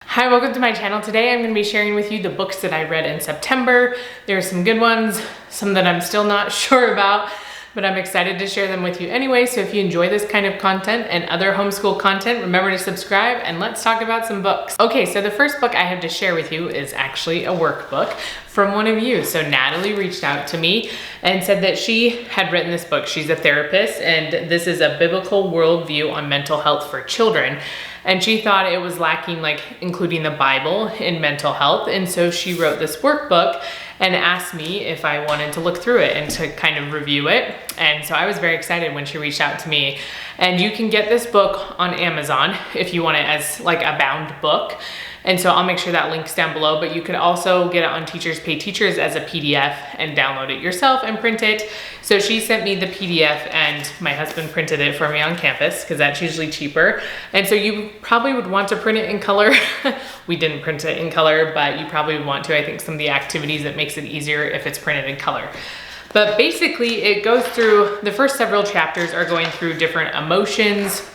Hi, welcome to my channel. Today I'm going to be sharing with you the books that I read in September. There are some good ones, some that I'm still not sure about, but I'm excited to share them with you anyway. So if you enjoy this kind of content and other homeschool content, remember to subscribe and let's talk about some books. Okay, so the first book I have to share with you is actually a workbook from one of you. So Natalie reached out to me and said that she had written this book. She's a therapist and this is a biblical worldview on mental health for children. And she thought it was lacking, like including the Bible in mental health. And so she wrote this workbook and asked me if I wanted to look through it and to kind of review it. And so I was very excited when she reached out to me. And you can get this book on Amazon if you want it as like a bound book. And so I'll make sure that link's down below, but you could also get it on Teachers Pay Teachers as a PDF and download it yourself and print it. So she sent me the PDF and my husband printed it for me on campus because that's usually cheaper. And so you probably would want to print it in color. We didn't print it in color, but you probably would want to. I think some of the activities, it makes it easier if it's printed in color. But basically it goes through, the first several chapters are going through different emotions.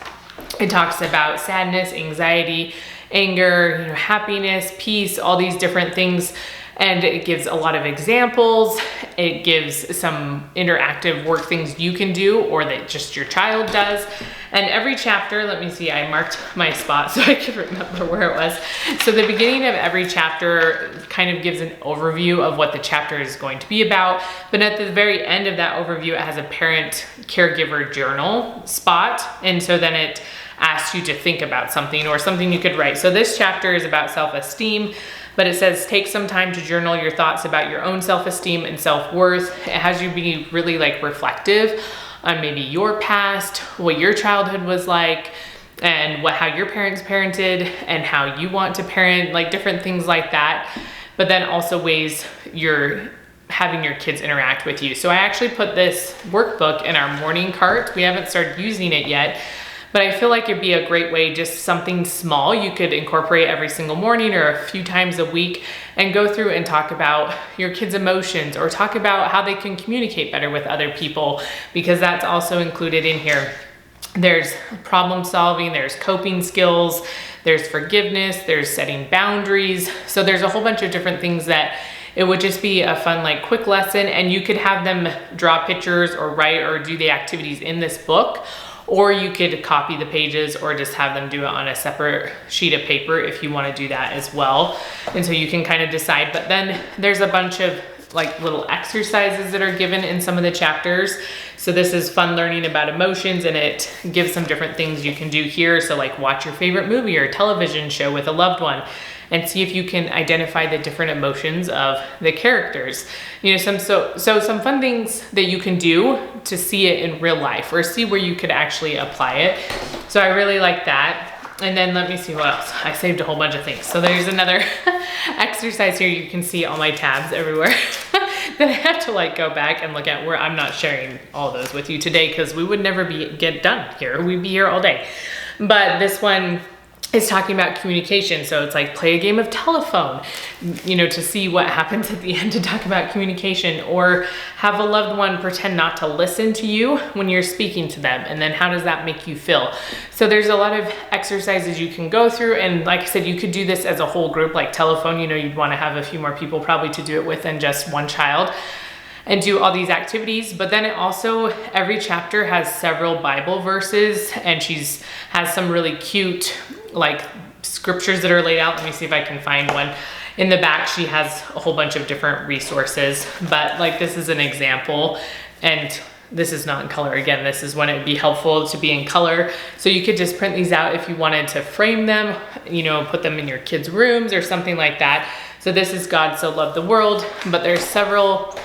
It talks about sadness, anxiety, anger, happiness, peace, all these different things. And it gives a lot of examples. It gives some interactive work things you can do or that just your child does. And every chapter, let me see, I marked my spot so I could remember where it was. So the beginning of every chapter kind of gives an overview of what the chapter is going to be about. But at the very end of that overview, it has a parent caregiver journal spot. And so then it asks you to think about something or something you could write. So this chapter is about self-esteem, but it says take some time to journal your thoughts about your own self-esteem and self-worth. It has you be really like reflective on maybe your past, what your childhood was like, and how your parents parented and how you want to parent, like different things like that. But then also ways you're having your kids interact with you. So I actually put this workbook in our morning cart. We haven't started using it yet, but I feel like it'd be a great way, just something small you could incorporate every single morning or a few times a week and go through and talk about your kids' emotions or talk about how they can communicate better with other people, because that's also included in here. There's problem solving, there's coping skills, there's forgiveness, there's setting boundaries. So there's a whole bunch of different things that it would just be a fun, like quick lesson, and you could have them draw pictures or write or do the activities in this book. Or you could copy the pages or just have them do it on a separate sheet of paper if you want to do that as well. And so you can kind of decide, but then there's a bunch of like little exercises that are given in some of the chapters. So this is fun learning about emotions, and it gives some different things you can do here. So like watch your favorite movie or television show with a loved one and see if you can identify the different emotions of the characters. Some fun things that you can do to see it in real life or see where you could actually apply it. So I really like that. And then let me see what else. I saved a whole bunch of things. So there's another exercise here. You can see all my tabs everywhere that I have to like go back and look at, where I'm not sharing all those with you today because we would never get done here. We'd be here all day. But this one is talking about communication. So it's like play a game of telephone, to see what happens at the end to talk about communication, or have a loved one pretend not to listen to you when you're speaking to them. And then how does that make you feel? So there's a lot of exercises you can go through. And like I said, you could do this as a whole group, like telephone, you'd want to have a few more people probably to do it with than just one child, and do all these activities. But then it also, every chapter has several Bible verses, and has some really cute like scriptures that are laid out. Let me see if I can find one. In the back, she has a whole bunch of different resources, but like this is an example, and this is not in color. Again, this is when it would be helpful to be in color. So you could just print these out if you wanted to frame them, put them in your kids' rooms or something like that. So this is God So Loved the World, but there's several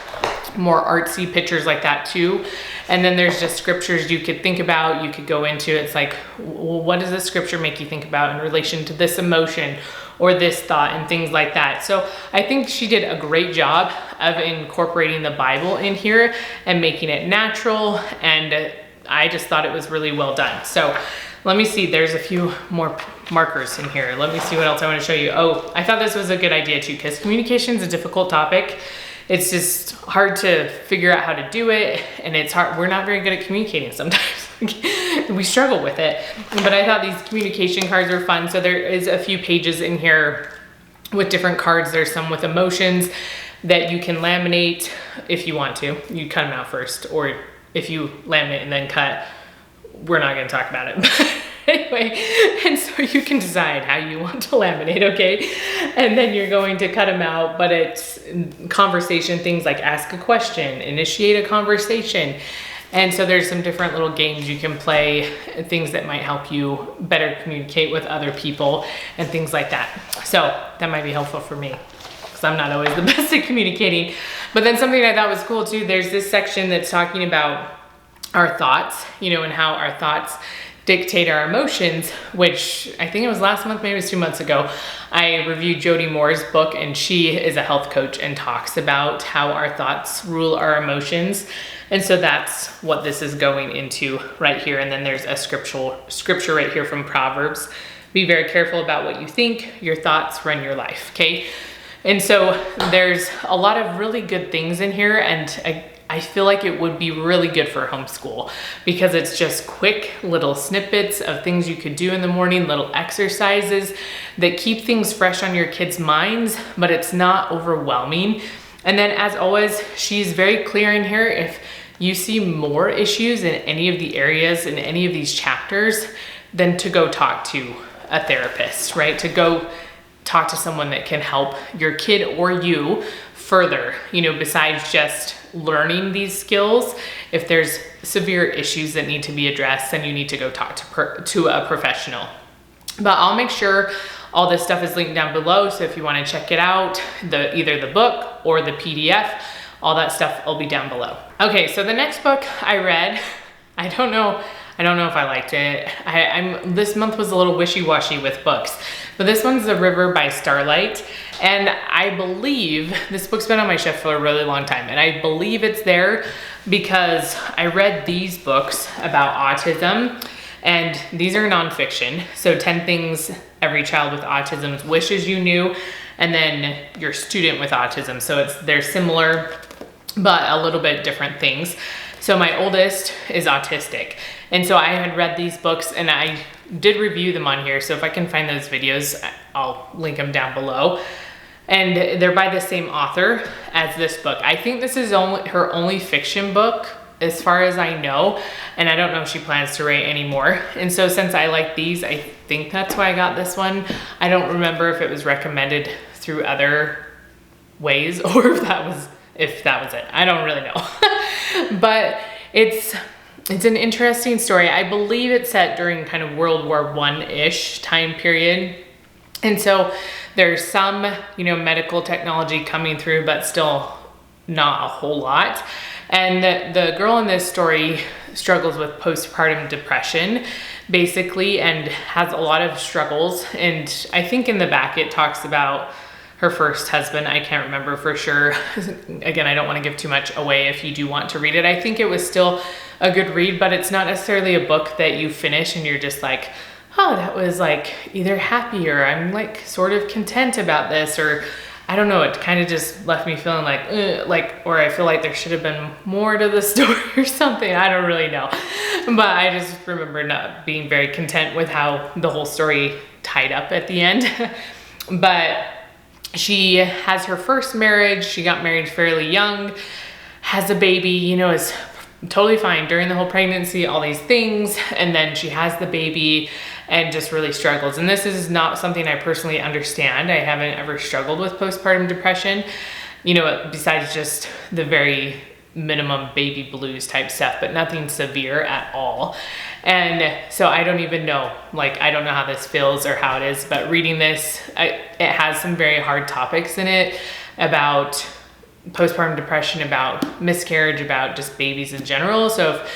more artsy pictures like that too. And then there's just scriptures you could think about, you could go into. It's like, well, what does this scripture make you think about in relation to this emotion or this thought and things like that. So I think she did a great job of incorporating the Bible in here and making it natural. And I just thought it was really well done. So let me see, there's a few more markers in here. Let me see what else I want to show you. Oh, I thought this was a good idea too, because communication is a difficult topic. It's just hard to figure out how to do it, and it's hard. We're not very good at communicating sometimes. we struggle with it. But I thought these communication cards are fun. So there is a few pages in here with different cards. There's some with emotions that you can laminate if you want to. You cut them out first, or if you laminate and then cut, we're not going to talk about it. Anyway, and so you can decide how you want to laminate, okay? And then you're going to cut them out, but it's conversation things like ask a question, initiate a conversation. And so there's some different little games you can play, things that might help you better communicate with other people and things like that. So that might be helpful for me, because I'm not always the best at communicating. But then something I thought was cool too, there's this section that's talking about our thoughts, you know, and how our thoughts dictate our emotions, which I think it was last month, maybe it was 2 months ago. I reviewed Jody Moore's book, and she is a health coach and talks about how our thoughts rule our emotions. And so that's what this is going into right here. And then there's a scripture right here from Proverbs. Be very careful about what you think. Your thoughts run your life, okay? And so there's a lot of really good things in here, and I feel like it would be really good for homeschool, because it's just quick little snippets of things you could do in the morning, little exercises that keep things fresh on your kids' minds, but it's not overwhelming. And then as always, she's very clear in here. If you see more issues in any of the areas in any of these chapters, then to go talk to a therapist, right? To go talk to someone that can help your kid or you further, you know, besides just learning these skills. If there's severe issues that need to be addressed, then you need to go talk to a professional. But I'll make sure all this stuff is linked down below. So if you want to check it out, either the book or the PDF, all that stuff will be down below. Okay, so the next book I read, I don't know if I liked it. This month was a little wishy-washy with books, but this one's The River by Starlight. And I believe this book's been on my shelf for a really long time, and I believe it's there because I read these books about autism, and these are nonfiction. So 10 Things Every Child with Autism Wishes You Knew, and then Your Student with Autism. So they're similar, but a little bit different things. So my oldest is autistic. And so I had read these books, and I did review them on here. So if I can find those videos, I'll link them down below. And they're by the same author as this book. I think this is her only fiction book, as far as I know. And I don't know if she plans to write any more. And so since I like these, I think that's why I got this one. I don't remember if it was recommended through other ways or if that was it. I don't really know. But it's an interesting story. I believe it's set during kind of World War I-ish time period. And so there's some, you know, medical technology coming through, but still not a whole lot. And the girl in this story struggles with postpartum depression, basically, and has a lot of struggles. And I think in the back it talks about her first husband. I can't remember for sure. Again, I don't want to give too much away if you do want to read it. I think it was still a good read, but it's not necessarily a book that you finish and you're just like, oh, that was like either happy or I'm like sort of content about this, or I don't know, it kind of just left me feeling like, or I feel like there should have been more to the story or something. I don't really know. But I just remember not being very content with how the whole story tied up at the end. But she has her first marriage. She got married fairly young, has a baby, you know, is totally fine during the whole pregnancy, all these things. And then she has the baby and just really struggles. And this is not something I personally understand. I haven't ever struggled with postpartum depression, you know, besides just the very minimum baby blues type stuff, but nothing severe at all. And so I don't even know, like, I don't know how this feels or how it is, but reading this, it has some very hard topics in it about postpartum depression, about miscarriage, about just babies in general. So if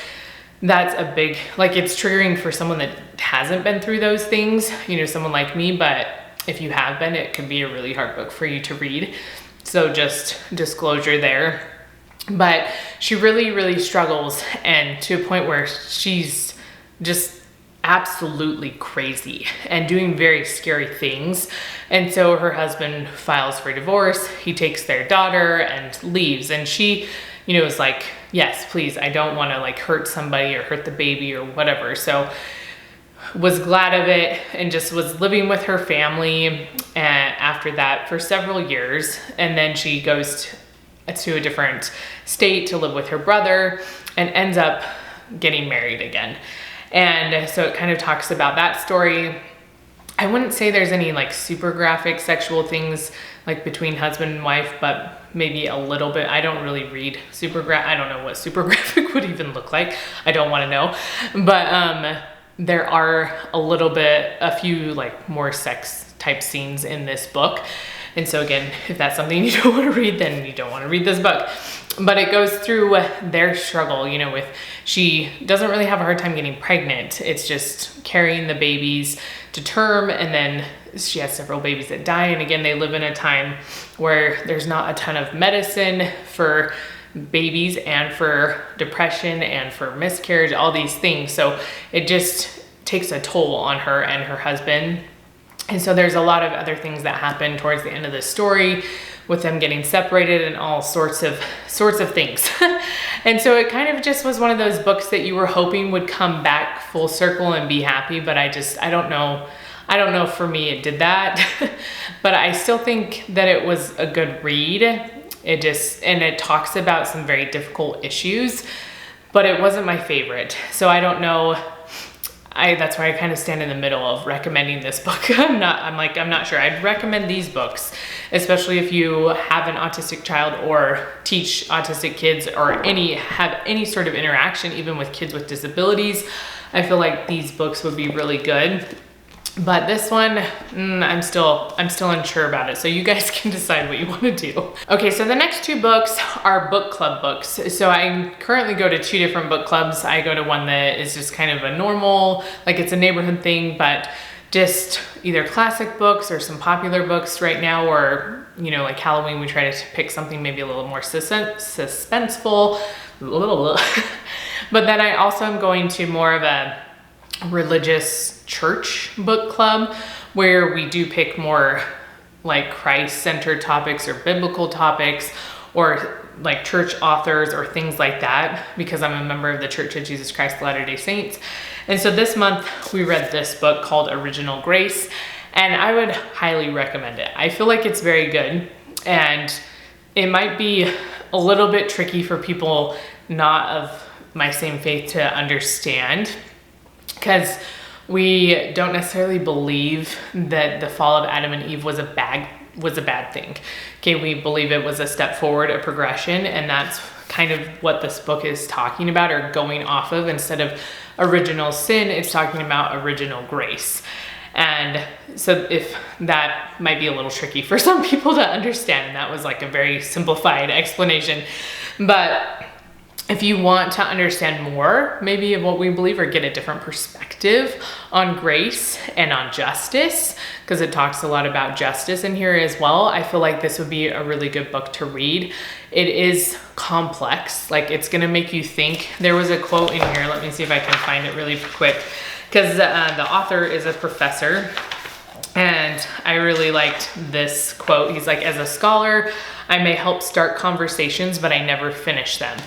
that's a big, like, it's triggering for someone that hasn't been through those things, you know, someone like me, but if you have been, it can be a really hard book for you to read. So just disclosure there. But she really, really struggles, and to a point where she's just absolutely crazy and doing very scary things. And so her husband files for divorce. He takes their daughter and leaves, and she you know, was like, yes, please, I don't want to like hurt somebody or hurt the baby or whatever. So was glad of it and just was living with her family and after that for several years. And then she goes to a different state to live with her brother and ends up getting married again. And so it kind of talks about that story. I wouldn't say there's any like super graphic sexual things like between husband and wife, but maybe a little bit. I don't really read I don't know what super graphic would even look like. I don't want to know. But there are a few like more sex type scenes in this book. And so again, if that's something you don't want to read, then you don't want to read this book. But it goes through their struggle, you know, she doesn't really have a hard time getting pregnant. It's just carrying the babies to term, and then she has several babies that die. And again, they live in a time where there's not a ton of medicine for babies and for depression and for miscarriage, all these things. So it just takes a toll on her and her husband. And so there's a lot of other things that happen towards the end of the story with them getting separated and all sorts of things. And so it kind of just was one of those books that you were hoping would come back full circle and be happy, but I don't know if for me it did that. But I still think that it was a good read. It talks about some very difficult issues, but it wasn't my favorite. So I don't know. That's why I kind of stand in the middle of recommending this book. I'm not sure. I'd recommend these books, especially if you have an autistic child or teach autistic kids or have any sort of interaction, even with kids with disabilities. I feel like these books would be really good. But this one, I'm still unsure about it. So you guys can decide what you want to do. Okay, so the next two books are book club books. So I currently go to two different book clubs. I go to one that is just kind of a normal, like it's a neighborhood thing, but just either classic books or some popular books right now, or, you know, like Halloween, we try to pick something maybe a little more suspenseful. But then I also am going to more of a religious church book club where we do pick more like Christ-centered topics or biblical topics or like church authors or things like that, because I'm a member of the Church of Jesus Christ of Latter-day Saints. And so this month we read this book called Original Grace, and I would highly recommend it. I feel like it's very good, and it might be a little bit tricky for people not of my same faith to understand, because we don't necessarily believe that the fall of Adam and Eve was a bad thing. Okay, we believe it was a step forward, a progression, and that's kind of what this book is talking about or going off of. Instead of original sin, it's talking about original grace. And so if that might be a little tricky for some people to understand, and that was like a very simplified explanation, but if you want to understand more, maybe of what we believe, or get a different perspective on grace and on justice, because it talks a lot about justice in here as well, I feel like this would be a really good book to read. It is complex, like it's gonna make you think. There was a quote in here, let me see if I can find it really quick, because the author is a professor, and I really liked this quote. He's like, as a scholar, I may help start conversations, but I never finish them.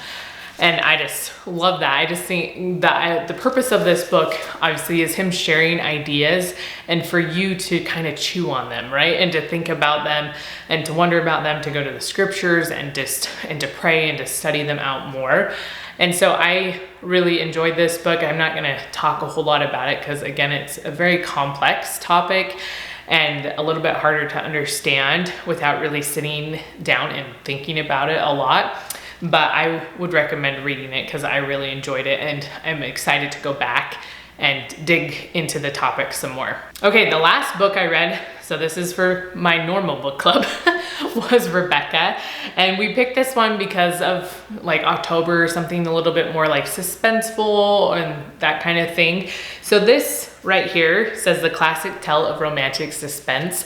And I just love that. I just think that the purpose of this book obviously is him sharing ideas and for you to kind of chew on them, right? And to think about them and to wonder about them, to go to the scriptures and to pray and to study them out more. And so I really enjoyed this book. I'm not gonna talk a whole lot about it because again, it's a very complex topic and a little bit harder to understand without really sitting down and thinking about it a lot. But I would recommend reading it because I really enjoyed it, and I'm excited to go back and dig into the topic some more. Okay, the last book I read, so this is for my normal book club, was Rebecca. And we picked this one because of like October or something a little bit more like suspenseful and that kind of thing. So this right here says the classic tale of romantic suspense.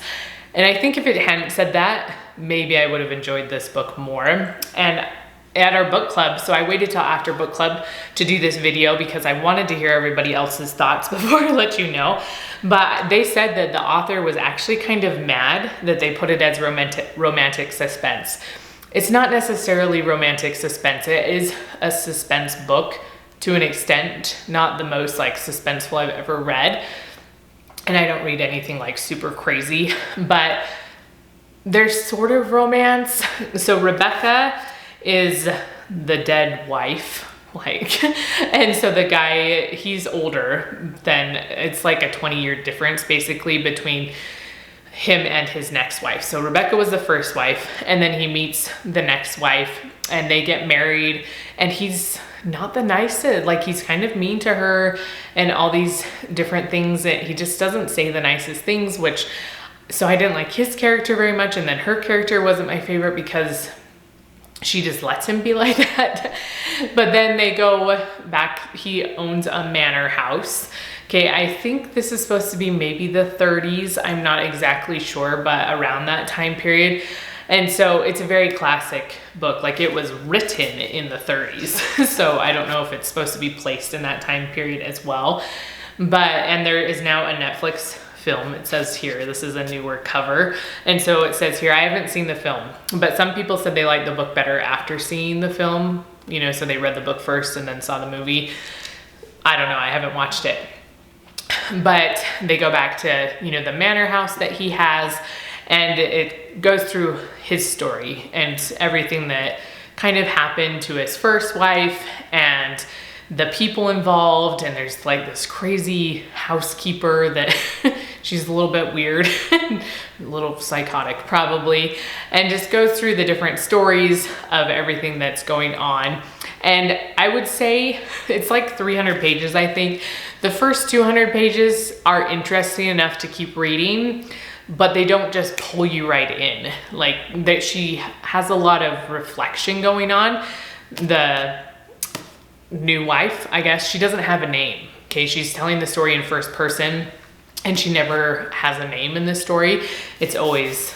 And I think if it hadn't said that, maybe I would have enjoyed this book more. And at our book club, so I waited till after book club to do this video because I wanted to hear everybody else's thoughts before I let you know. But they said that the author was actually kind of mad that they put it as romantic suspense. it's not necessarily romantic suspense. It is a suspense book to an extent, not the most like suspenseful I've ever read. And I don't read anything like super crazy, but there's sort of romance. So Rebecca is the dead wife, like, and so the guy, he's older than, it's like a 20-year difference basically between him and his next wife. So Rebecca was the first wife, and then he meets the next wife and they get married, and he's not the nicest, like he's kind of mean to her and all these different things that he just doesn't say the nicest things, which, so I didn't like his character very much. And then her character wasn't my favorite because she just lets him be like that. But then they go back, he owns a manor house. Okay, I think this is supposed to be maybe the 30s. I'm not exactly sure, but around that time period. And so it's a very classic book. Like it was written in the 30s. So I don't know if it's supposed to be placed in that time period as well. And there is now a Netflix film. It says here, this is a newer cover. And so it says here, I haven't seen the film, but some people said they liked the book better after seeing the film, you know, so they read the book first and then saw the movie. I don't know, I haven't watched it. But they go back to, you know, the manor house that he has, and it goes through his story and everything that kind of happened to his first wife and the people involved. And there's like this crazy housekeeper that she's a little bit weird, a little psychotic probably, and just goes through the different stories of everything that's going on. And I would say it's like 300 pages, I think. The first 200 pages are interesting enough to keep reading, but they don't just pull you right in. Like that, she has a lot of reflection going on. The new wife, I guess, she doesn't have a name. Okay, she's telling the story in first person, and she never has a name in the story. It's always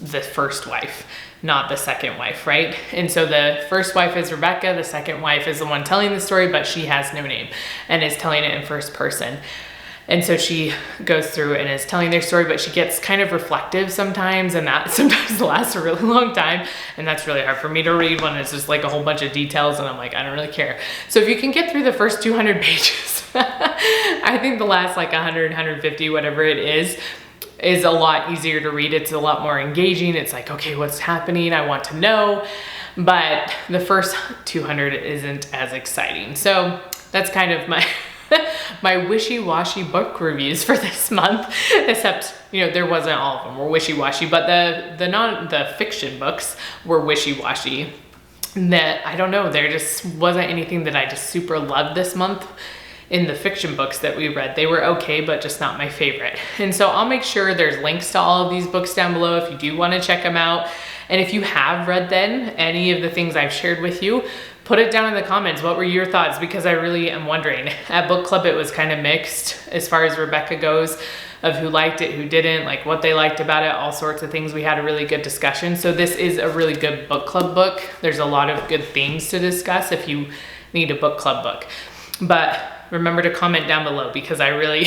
the first wife, not the second wife, right? And so the first wife is Rebecca, the second wife is the one telling the story, but she has no name and is telling it in first person. And so she goes through and is telling their story, but she gets kind of reflective sometimes, and that sometimes lasts a really long time. And that's really hard for me to read when it's just like a whole bunch of details and I'm like, I don't really care. So if you can get through the first 200 pages, I think the last like 100, 150, whatever it is a lot easier to read. It's a lot more engaging. It's like, okay, what's happening? I want to know. But the first 200 isn't as exciting. So that's kind of my my wishy-washy book reviews for this month, except, you know, there wasn't all of them were wishy-washy, but the fiction books were wishy-washy. That, I don't know, there just wasn't anything that I just super loved this month in the fiction books that we read. They were okay, but just not my favorite. And so I'll make sure there's links to all of these books down below if you do want to check them out. And if you have read then any of the things I've shared with you, put it down in the comments. What were your thoughts? Because I really am wondering. At book club, it was kind of mixed as far as Rebecca goes, of who liked it, who didn't, like what they liked about it, all sorts of things. We had a really good discussion. So this is a really good book club book. There's a lot of good themes to discuss if you need a book club book. But remember to comment down below, because I really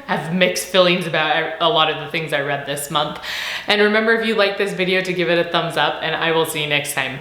have mixed feelings about a lot of the things I read this month. And remember, if you like this video, to give it a thumbs up, and I will see you next time.